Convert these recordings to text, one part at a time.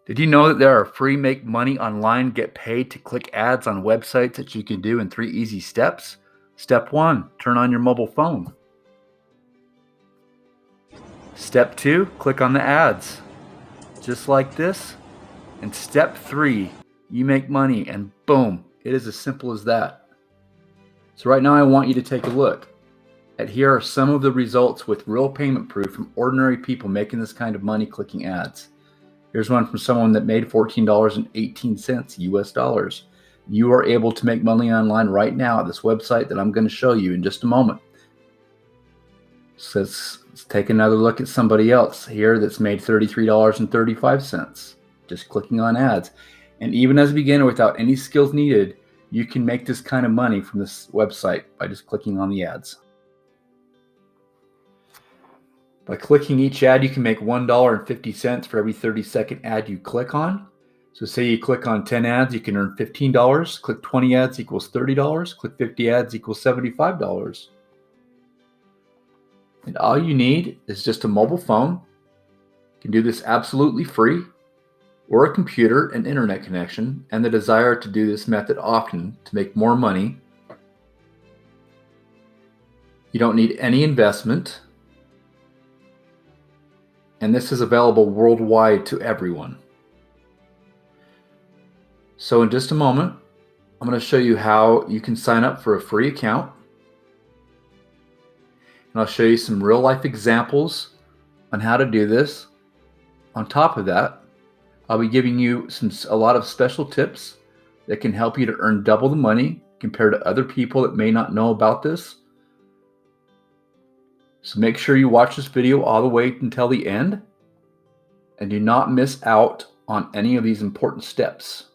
Did you know that there are free make money online, get paid to click ads on websites that you can do in 3 easy steps? Step 1, turn on your mobile phone. Step 2, click on the ads, just like this. And step 3, you make money, and boom, it is as simple as that. So right now I want you to take a look at here are some of the results with real payment proof from ordinary people making this kind of money clicking ads. Here's one from someone that made $14.18 US dollars. You are able to make money online right now at this website that I'm going to show you in just a moment. So let's take another look at somebody else here that's made $33.35 just clicking on ads. And even as a beginner without any skills needed, you can make this kind of money from this website by just clicking on the ads. By clicking each ad, you can make $1.50 for every 30-second ad you click on. So say you click on 10 ads, you can earn $15. Click 20 ads equals $30. Click 50 ads equals $75. And all you need is just a mobile phone. You can do this absolutely free, or a computer and internet connection, and the desire to do this method often to make more money. You don't need any investment. And this is available worldwide to everyone. So in just a moment, I'm going to show you how you can sign up for a free account. And I'll show you some real life examples on how to do this. On top of that, I'll be giving you a lot of special tips that can help you to earn double the money compared to other people that may not know about this. So make sure you watch this video all the way until the end and do not miss out on any of these important steps.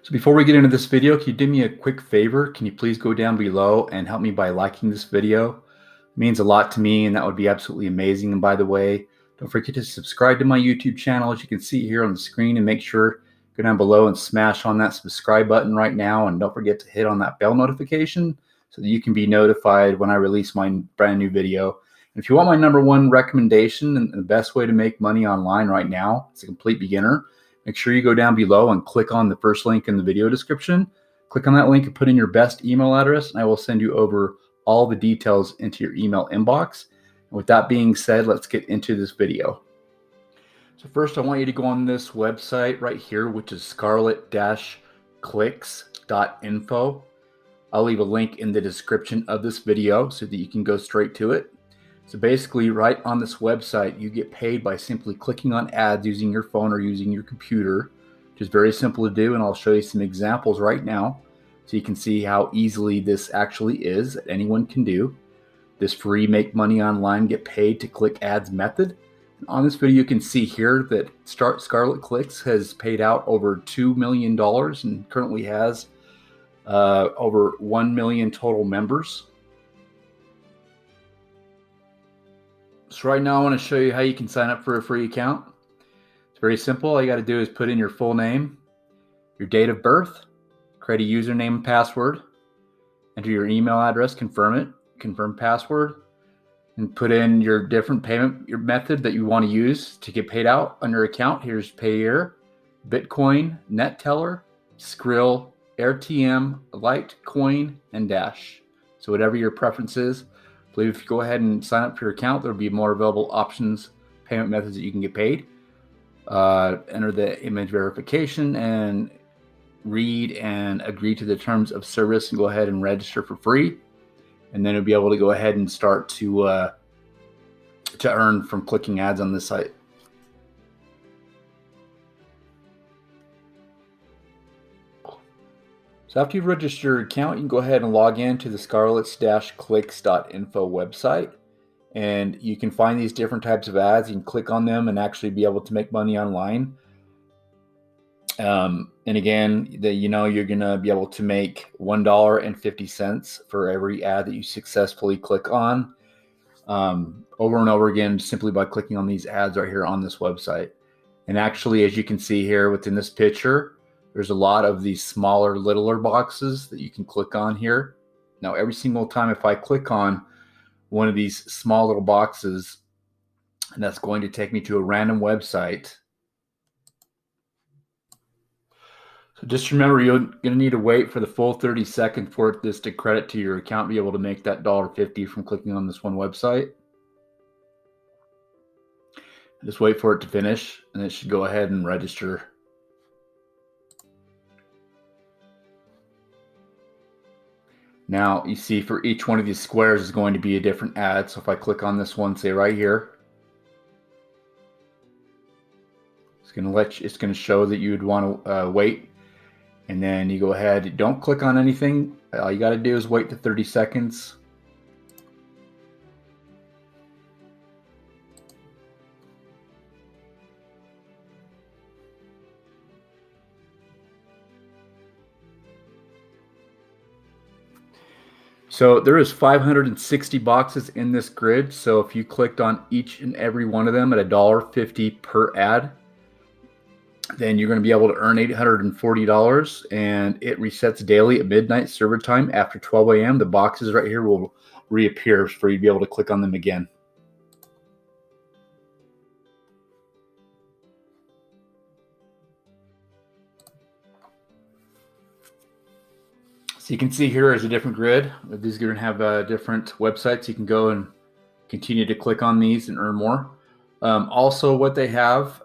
So before we get into this video, can you do me a quick favor? Can you please go down below and help me by liking this video? It means a lot to me, and that would be absolutely amazing. And by the way, don't forget to subscribe to my YouTube channel, as you can see here on the screen, and make sure go down below and smash on that subscribe button right now, and don't forget to hit on that bell notification so that you can be notified when I release my brand new video. And if you want my #1 recommendation and the best way to make money online right now, as a complete beginner, make sure you go down below and click on the first link in the video description. Click on that link and put in your best email address, and I will send you over all the details into your email inbox. And with that being said, let's get into this video. So first, I want you to go on this website right here, which is scarlet-clicks.info. I'll leave a link in the description of this video so that you can go straight to it. So basically, right on this website, you get paid by simply clicking on ads using your phone or using your computer, which is very simple to do, and I'll show you some examples right now so you can see how easily this actually is that anyone can do. This free make money online, get paid to click ads method. And on this video, you can see here that Scarlet Clicks has paid out over $2 million and currently has over 1 million total members. So right now I want to show you how you can sign up for a free account. It's very simple. All you got to do is put in your full name, your date of birth, create a username and password, enter your email address, confirm it, confirm password, and put in your different payment method that you want to use to get paid out on your account. Here's Payeer, Bitcoin, NetTeller, Skrill, RTM, Litecoin, and Dash. So whatever your preference is, I believe if you go ahead and sign up for your account, there'll be more available options, payment methods that you can get paid. Enter the image verification and read and agree to the terms of service and go ahead and register for free. And then you'll be able to go ahead and start to earn from clicking ads on this site. So after you've registered your account, you can go ahead and log in to the scarlet-clicks.info website. And you can find these different types of ads. You can click on them and actually be able to make money online. And again, you're going to be able to make $1.50 for every ad that you successfully click on over and over again, simply by clicking on these ads right here on this website. And actually, as you can see here within this picture, there's a lot of these smaller, littler boxes that you can click on here. Now, every single time if I click on one of these small little boxes, And that's going to take me to a random website. So just remember, you're going to need to wait for the full 30 seconds for this to credit to your account, be able to make that $1.50 from clicking on this one website. Just wait for it to finish, and it should go ahead and register. Now, you see for each one of these squares is going to be a different ad. So if I click on this one, say right here, it's going to show that you would want to wait. And then you go ahead, don't click on anything. All you got to do is wait the 30 seconds. So there is 560 boxes in this grid. So if you clicked on each and every one of them at $1.50 per ad, then you're going to be able to earn $840, and it resets daily at midnight server time. After 12 a.m., the boxes right here will reappear for you to be able to click on them again. So you can see here is a different grid. These are going to have different websites. You can go and continue to click on these and earn more. Also, what they have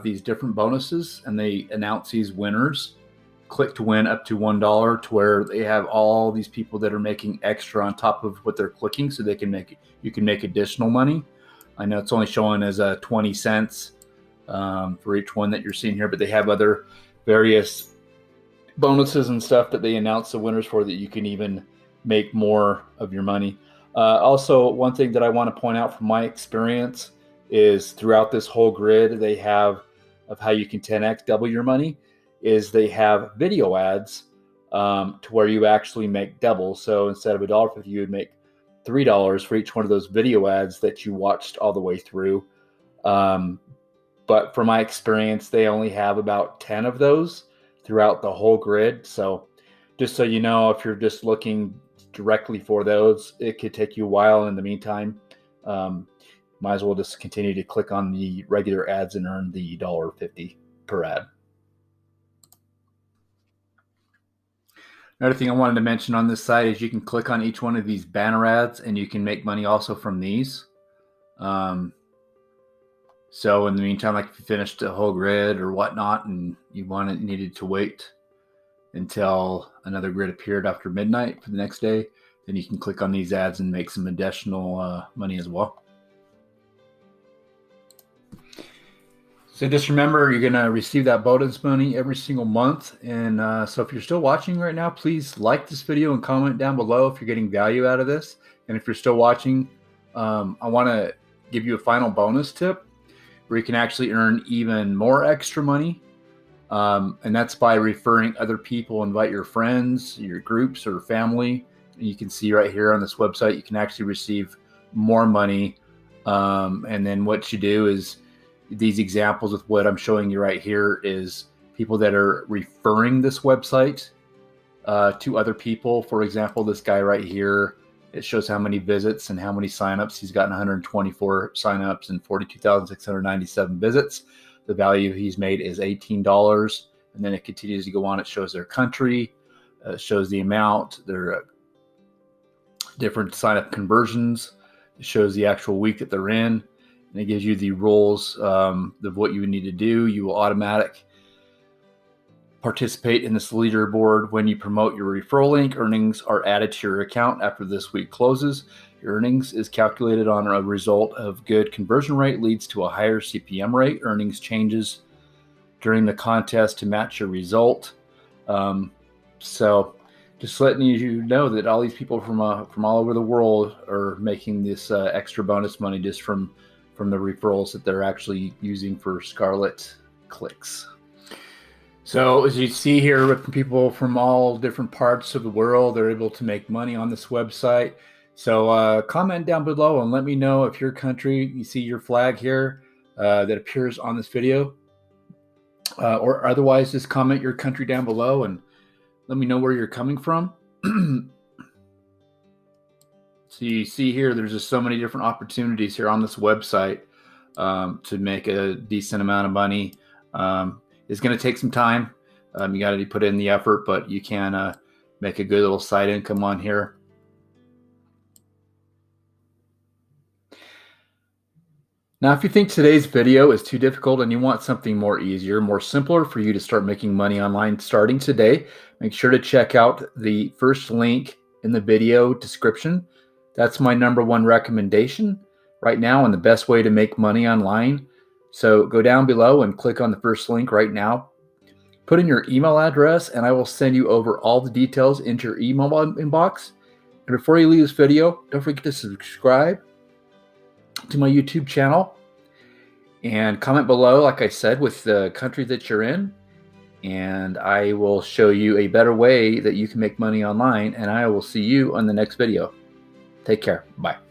these different bonuses, and they announce these winners. Click to win up to $1, to where they have all these people that are making extra on top of what they're clicking, so you can make additional money. I know it's only showing as 20 cents for each one that you're seeing here, but they have other various bonuses and stuff that they announce the winners for, that you can even make more of your money. Also, one thing that I want to point out from my experience is throughout this whole grid they have of how you can 10x double your money is they have video ads to where you actually make double. So instead of $1.50, you would make $3 for each one of those video ads that you watched all the way through. But from my experience, they only have about 10 of those throughout the whole grid. So just so you know, if you're just looking directly for those, it could take you a while. In the meantime, might as well just continue to click on the regular ads and earn the $1.50 per ad. Another thing I wanted to mention on this site is you can click on each one of these banner ads, and you can make money also from these. So in the meantime, like if you finished the whole grid or whatnot and you needed to wait until another grid appeared after midnight for the next day, then you can click on these ads and make some additional money as well. So just remember, you're going to receive that bonus money every single month. And so if you're still watching right now, please like this video and comment down below if you're getting value out of this. And if you're still watching, I want to give you a final bonus tip where you can actually earn even more extra money. And that's by referring other people. Invite your friends, your groups, or family. And you can see right here on this website, you can actually receive more money. And then what you do is, these examples with what I'm showing you right here is people that are referring this website to other people. For example, this guy right here, it shows how many visits and how many signups. He's gotten 124 signups and 42,697 visits. The value he's made is $18. And then it continues to go on. It shows their country, shows the amount, their different sign-up conversions. It shows the actual week that they're in. And it gives you the rules of what you would need to do. You will automatically participate in this leaderboard when you promote your referral link. Earnings are added to your account after this week closes. Your earnings is calculated on a result of good conversion rate leads to a higher CPM rate. Earnings changes during the contest to match your result. So just letting you know that all these people from all over the world are making this extra bonus money just from the referrals that they're actually using for Scarlet clicks. So as you see here, with people from all different parts of the world, they're able to make money on this website. So comment down below and let me know if your country, you see your flag here that appears on this video, or otherwise just comment your country down below and let me know where you're coming from. So you see here, there's just so many different opportunities here on this website to make a decent amount of money. It's going to take some time. You got to put in the effort, but you can make a good little side income on here. Now, if you think today's video is too difficult and you want something more easier, more simpler for you to start making money online starting today, make sure to check out the first link in the video description. That's my #1 recommendation right now and the best way to make money online. So go down below and click on the first link right now. Put in your email address and I will send you over all the details into your email inbox. And before you leave this video, don't forget to subscribe to my YouTube channel and comment below, like I said, with the country that you're in, and I will show you a better way that you can make money online, and I will see you on the next video. Take care. Bye.